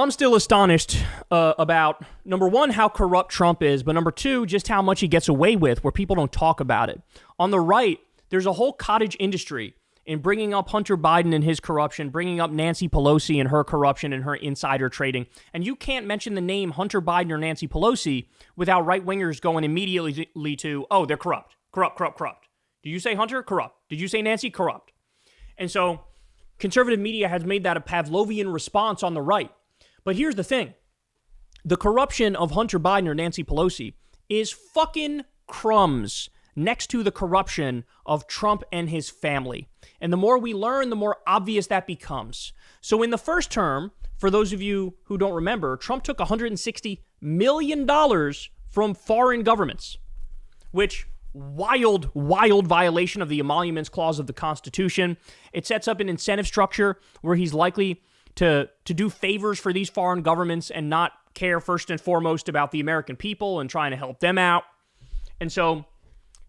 I'm still astonished about, number one, how corrupt Trump is, but number two, just how much he gets away with where people don't talk about it. On the right, there's a whole cottage industry in bringing up Hunter Biden and his corruption, bringing up Nancy Pelosi and her corruption and her insider trading. And you can't mention the name Hunter Biden or Nancy Pelosi without right-wingers going immediately to, oh, they're corrupt. Corrupt. Did you say Hunter? Corrupt. Did you say Nancy? Corrupt. And so conservative media has made that a Pavlovian response on the right. But here's the thing. The corruption of Hunter Biden or Nancy Pelosi is fucking crumbs next to the corruption of Trump and his family. And the more we learn, the more obvious that becomes. So in the first term, for those of you who don't remember, Trump took $160 million from foreign governments, which wild violation of the emoluments clause of the Constitution. It sets up an incentive structure where he's likely to do favors for these foreign governments and not care first and foremost about the American people and trying to help them out. And so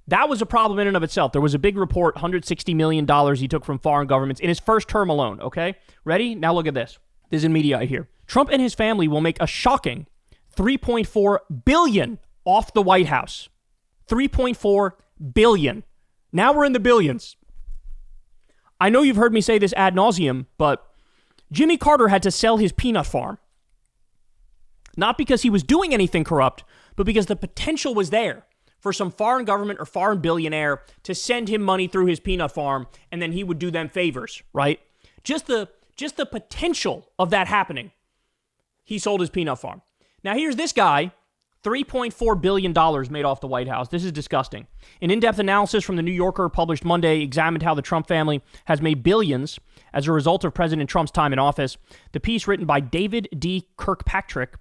that was a problem in and of itself. There was a big report, $160 million he took from foreign governments in his first term alone, okay? Ready? Now look at this. This is in media here. Trump and his family will make a shocking $3.4 billion off the White House. $3.4 billion. Now we're in the billions. I know you've heard me say this ad nauseum, but Jimmy Carter had to sell his peanut farm. Not because he was doing anything corrupt, but because the potential was there for some foreign government or foreign billionaire to send him money through his peanut farm, and then he would do them favors, right? Just the potential of that happening. He sold his peanut farm. Now here's this guy, $3.4 billion made off the White House. This is disgusting. An in-depth analysis from The New Yorker published Monday examined how the Trump family has made billions as a result of President Trump's time in office. The piece, written by David D. Kirkpatrick,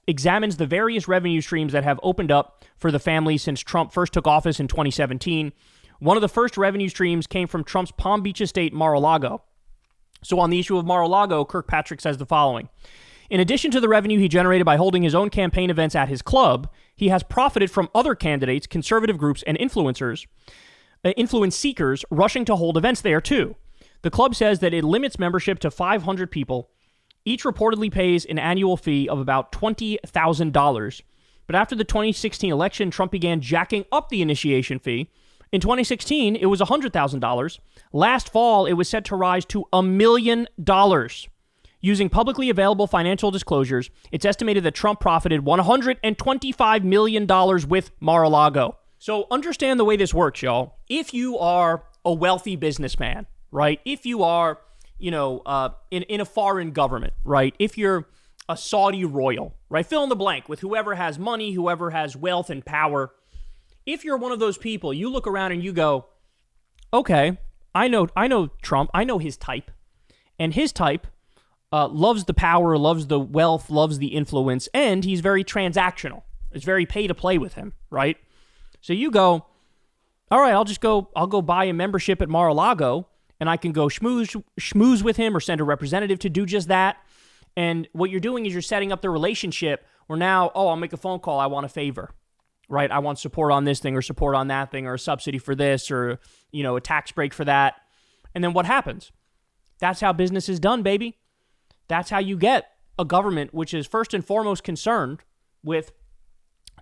examines the various revenue streams that have opened up for the family since Trump first took office in 2017. One of the first revenue streams came from Trump's Palm Beach estate, Mar-a-Lago. So on the issue of Mar-a-Lago, Kirkpatrick says the following. In addition to the revenue he generated by holding his own campaign events at his club, he has profited from other candidates, conservative groups, and influence seekers rushing to hold events there too. The club says that it limits membership to 500 people. Each reportedly pays an annual fee of about $20,000. But after the 2016 election, Trump began jacking up the initiation fee. In 2016, it was $100,000. Last fall, it was set to rise to $1 million. Using publicly available financial disclosures, it's estimated that Trump profited $125 million with Mar-a-Lago. So understand the way this works, y'all. If you are a wealthy businessman, right? If you are, in a foreign government, right? If you're a Saudi royal, right? Fill in the blank with whoever has money, whoever has wealth and power. If you're one of those people, you look around and you go, okay, I know Trump. I know his type. And his type loves the power, loves the wealth, loves the influence, and he's very transactional. It's very pay to play with him, right? So you go, all right, I'll go buy a membership at Mar-a-Lago, and I can go schmooze with him or send a representative to do just that. And what you're doing is you're setting up the relationship where now, I'll make a phone call, I want a favor, right? I want support on this thing or support on that thing or a subsidy for this or, a tax break for that. And then what happens? That's how business is done, baby. That's how you get a government which is first and foremost concerned with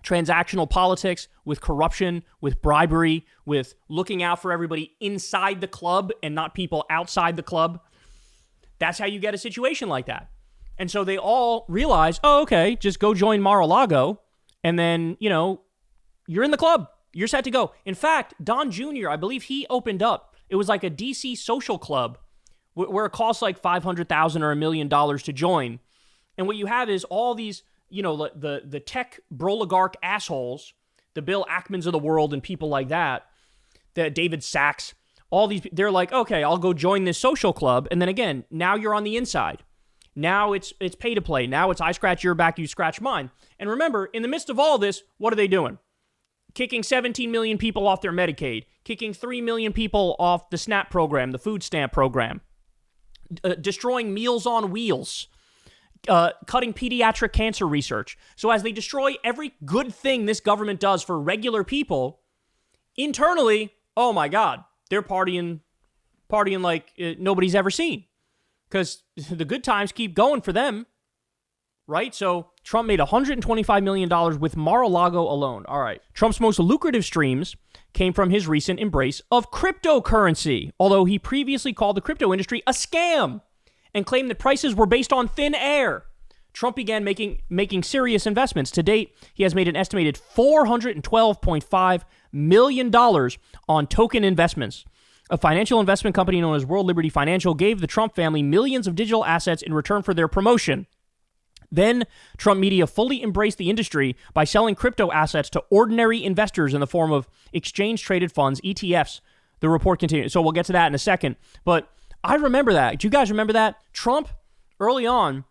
transactional politics, with corruption, with bribery, with looking out for everybody inside the club and not people outside the club. That's how you get a situation like that. And so they all realize, okay, just go join Mar-a-Lago, and then, you're in the club. You're set to go. In fact, Don Jr., I believe he opened up. It was like a DC social club where it costs like $500,000 or $1 million to join. And what you have is all these, the tech broligarch assholes, the Bill Ackmans of the world and people like that, the David Sachs, all these, they're like, okay, I'll go join this social club. And then again, now you're on the inside. Now it's pay to play. Now it's I scratch your back, you scratch mine. And remember, in the midst of all this, what are they doing? Kicking 17 million people off their Medicaid, kicking 3 million people off the SNAP program, the food stamp program, destroying Meals on Wheels, cutting pediatric cancer research. So as they destroy every good thing this government does for regular people, internally, oh my God, they're partying like nobody's ever seen. Because the good times keep going for them. right? So Trump made $125 million with Mar-a-Lago alone. All right. Trump's most lucrative streams came from his recent embrace of cryptocurrency, although he previously called the crypto industry a scam and claimed that prices were based on thin air. Trump began making serious investments. To date, he has made an estimated $412.5 million on token investments. A financial investment company known as World Liberty Financial gave the Trump family millions of digital assets in return for their promotion. Then, Trump media fully embraced the industry by selling crypto assets to ordinary investors in the form of exchange-traded funds, ETFs. The report continues. So we'll get to that in a second. But I remember that. Do you guys remember that? Trump, early on,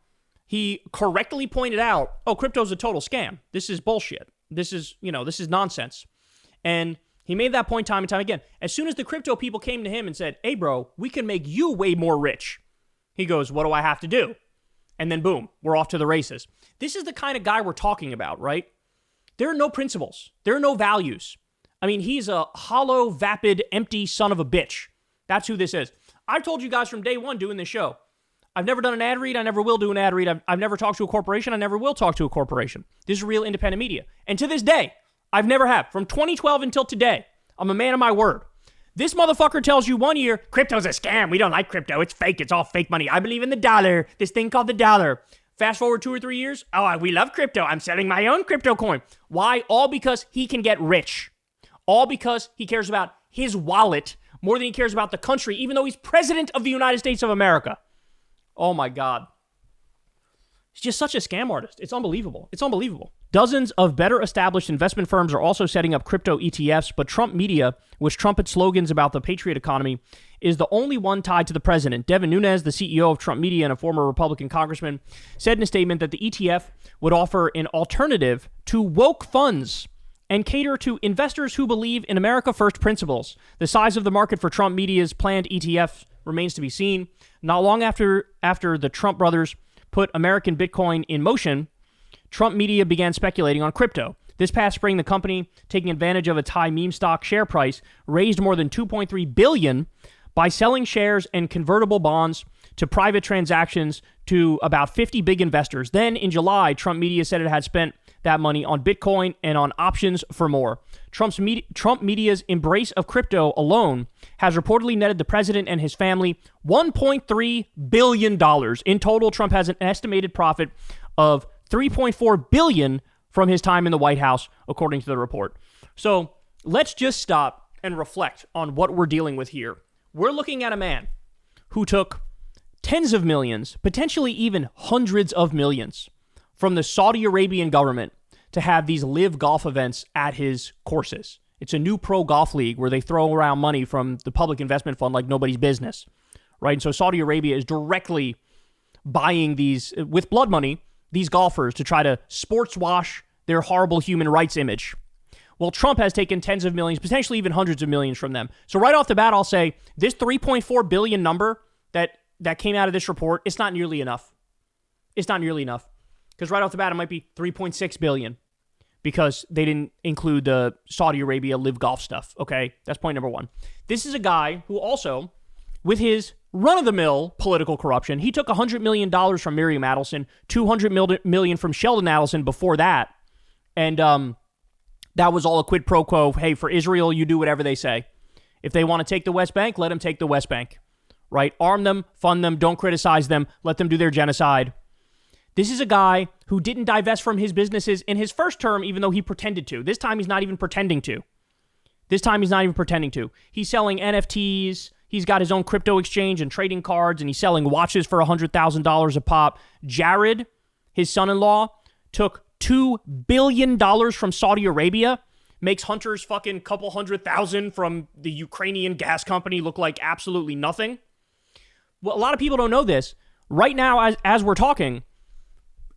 he correctly pointed out, oh, crypto's a total scam. This is bullshit. This is nonsense. And he made that point time and time again. As soon as the crypto people came to him and said, hey, bro, we can make you way more rich, he goes, what do I have to do? And then boom, we're off to the races. This is the kind of guy we're talking about, right? There are no principles. There are no values. I mean, he's a hollow, vapid, empty son of a bitch. That's who this is. I've told you guys from day one doing this show, I've never done an ad read. I never will do an ad read. I've never talked to a corporation. I never will talk to a corporation. This is real independent media. And to this day, I've never have. From 2012 until today, I'm a man of my word. This motherfucker tells you 1 year, crypto's a scam. We don't like crypto. It's fake. It's all fake money. I believe in the dollar. This thing called the dollar. Fast forward 2 or 3 years. Oh, we love crypto. I'm selling my own crypto coin. Why? All because he can get rich. All because he cares about his wallet more than he cares about the country, even though he's president of the United States of America. Oh my God. He's just such a scam artist. It's unbelievable. It's unbelievable. Dozens of better established investment firms are also setting up crypto ETFs, but Trump media, which trumpets slogans about the patriot economy, is the only one tied to the president. Devin Nunes, the CEO of Trump Media and a former Republican congressman, said in a statement that the ETF would offer an alternative to woke funds and cater to investors who believe in America First principles. The size of the market for Trump Media's planned ETF remains to be seen. Not long after the Trump brothers put American Bitcoin in motion, Trump Media began speculating on crypto. This past spring, the company, taking advantage of its high meme stock share price, raised more than $2.3 billion by selling shares and convertible bonds to private transactions to about 50 big investors. Then in July, Trump Media said it had spent that money on Bitcoin and on options for more. Trump Media's embrace of crypto alone has reportedly netted the president and his family $1.3 billion. In total, Trump has an estimated profit of $3.4 billion from his time in the White House, according to the report. So let's just stop and reflect on what we're dealing with here. We're looking at a man who took tens of millions, potentially even hundreds of millions, from the Saudi Arabian government to have these live golf events at his courses. It's a new pro golf league where they throw around money from the public investment fund like nobody's business, right? And so Saudi Arabia is directly buying these, with blood money, these golfers to try to sports wash their horrible human rights image. Well, Trump has taken tens of millions, potentially even hundreds of millions from them. So right off the bat, I'll say this $3.4 billion number that came out of this report, it's not nearly enough. It's not nearly enough. Because right off the bat, it might be $3.6 billion because they didn't include the Saudi Arabia live golf stuff, okay? That's point number one. This is a guy who also, with his run-of-the-mill political corruption, he took $100 million from Miriam Adelson, $200 million from Sheldon Adelson before that, and that was all a quid pro quo. Hey, for Israel, you do whatever they say. If they want to take the West Bank, let them take the West Bank, right? Arm them, fund them, don't criticize them, let them do their genocide. This is a guy who didn't divest from his businesses in his first term, even though he pretended to. This time, he's not even pretending to. He's selling NFTs. He's got his own crypto exchange and trading cards, and he's selling watches for $100,000 a pop. Jared, his son-in-law, took $2 billion from Saudi Arabia, makes Hunter's fucking couple $100,000 from the Ukrainian gas company look like absolutely nothing. Well, a lot of people don't know this. Right now, as we're talking,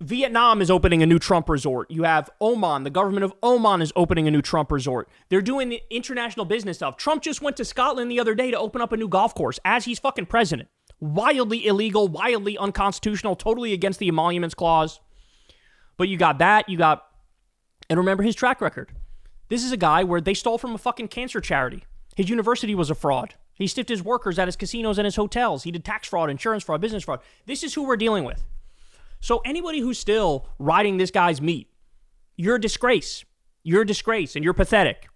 Vietnam is opening a new Trump resort. You have Oman. The government of Oman is opening a new Trump resort. They're doing the international business stuff. Trump just went to Scotland the other day to open up a new golf course as he's fucking president. Wildly illegal, wildly unconstitutional, totally against the Emoluments Clause. But you got that. And remember his track record. This is a guy where they stole from a fucking cancer charity. His university was a fraud. He stiffed his workers at his casinos and his hotels. He did tax fraud, insurance fraud, business fraud. This is who we're dealing with. So anybody who's still riding this guy's meat, you're a disgrace. You're a disgrace and you're pathetic.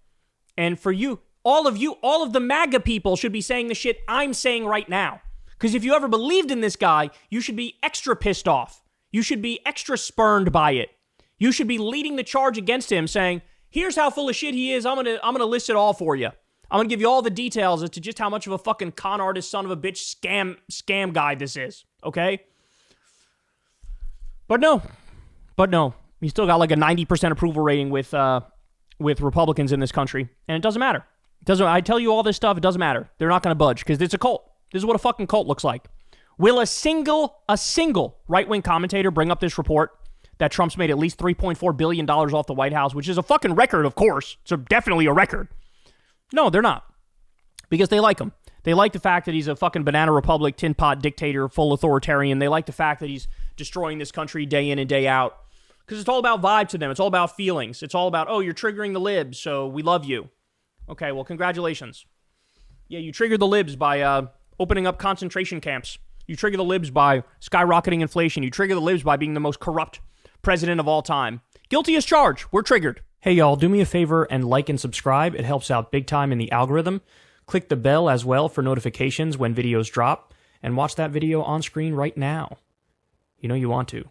And for you, all of the MAGA people should be saying the shit I'm saying right now. Because if you ever believed in this guy, you should be extra pissed off. You should be extra spurned by it. You should be leading the charge against him saying, here's how full of shit he is. I'm gonna list it all for you. I'm going to give you all the details as to just how much of a fucking con artist, son of a bitch, scam guy this is, okay? But no. He's still got like a 90% approval rating with Republicans in this country, and it doesn't matter. I tell you all this stuff, it doesn't matter. They're not going to budge because it's a cult. This is what a fucking cult looks like. Will a single right-wing commentator bring up this report that Trump's made at least $3.4 billion off the White House, which is a fucking record, of course. It's definitely a record. No, they're not. Because they like him. They like the fact that he's a fucking banana republic, tin pot dictator, full authoritarian. They like the fact that he's destroying this country day in and day out. Because it's all about vibe to them. It's all about feelings. It's all about, oh, you're triggering the libs, so we love you. Okay, well, congratulations. Yeah, you triggered the libs by opening up concentration camps. You trigger the libs by skyrocketing inflation. You trigger the libs by being the most corrupt president of all time. Guilty as charged. We're triggered. Hey, y'all, do me a favor and like and subscribe. It helps out big time in the algorithm. Click the bell as well for notifications when videos drop. And watch that video on screen right now. You know you want to.